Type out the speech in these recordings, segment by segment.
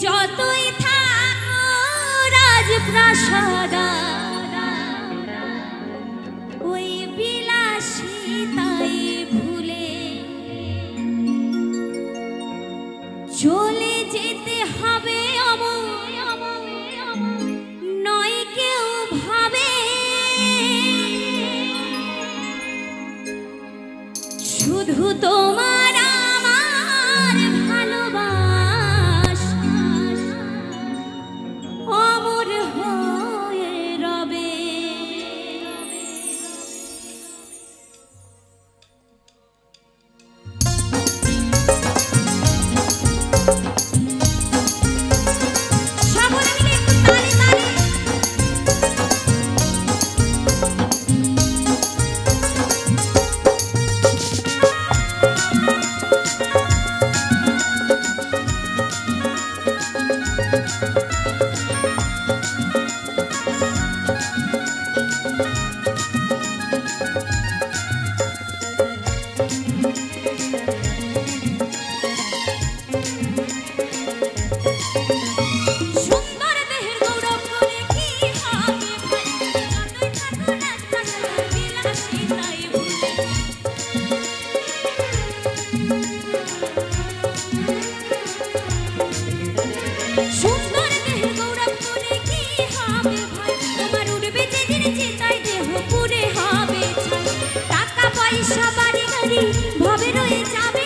যতই থাকো রাজপ্রাসাদ ওই বিলাসিতাই ভুলে চলে যেতে হবে নয় কেউ ভাবে শুধু তোমার আমার ভালোবাসা অমর হয়ে রবে। ভবে রয়ে যাবে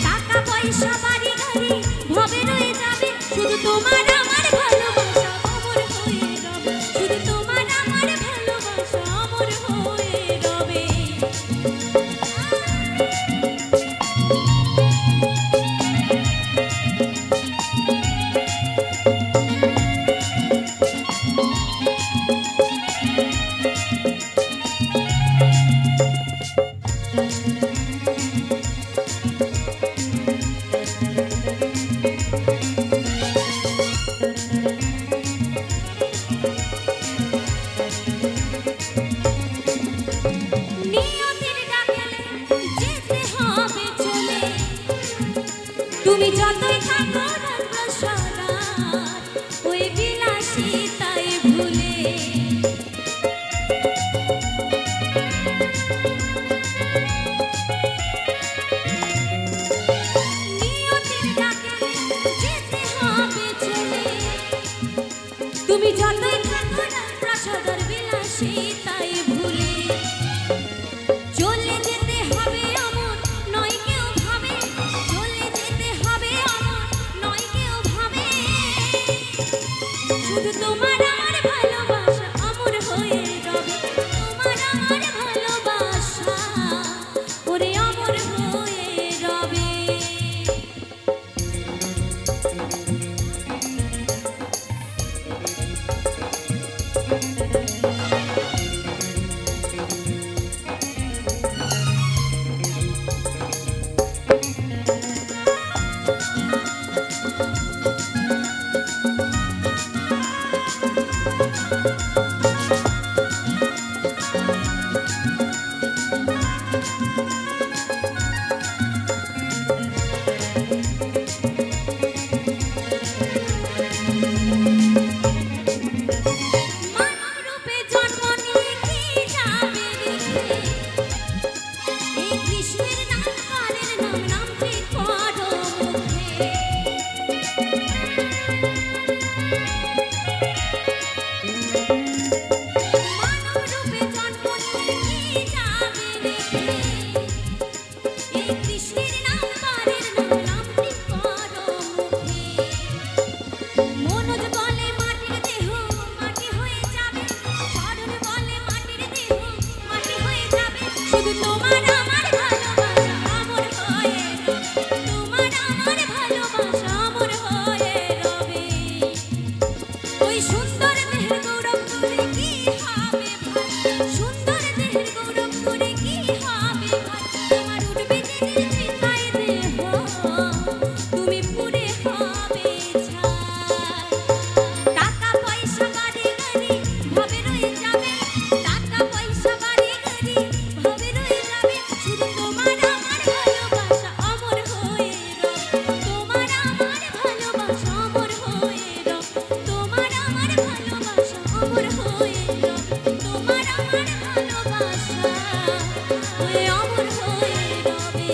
টাকা পয়সা বাড়ি গাড়ি ভবে রয়ে যাবে শুধু তোমার আমার ভালোবাসা অমর হয়ে রবে শুধু তোমার আমার ভালোবাসা অমর হয়ে রবে। তুমি যতই থাকো রাজপ্রাসাদ ওই বিলাসিতাই ভুলে নিয়তির ডাকে যেতে হবে চলে তুমি যতই থাকো রাজপ্রাসাদের বিলাসিতাই ভুলে চলে যেতে হবে অমর নয় কেউ ভাবে চলে যেতে হবে অমর নয় কেউ ভাবে শুধু তোমার আমার ভালোবাসা অমর হয়ে রবে তোমার আমার ভালোবাসা ওরে অমর হয়ে রবে। শুধু তোমার আমার ভালোবাসা অমর হয়ে রবে তোমার আমার ভালোবাসা অমর হয়ে রবে। ভালোবাসা হয়ে অমর হয়ে রবে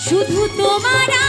শুধু তোমার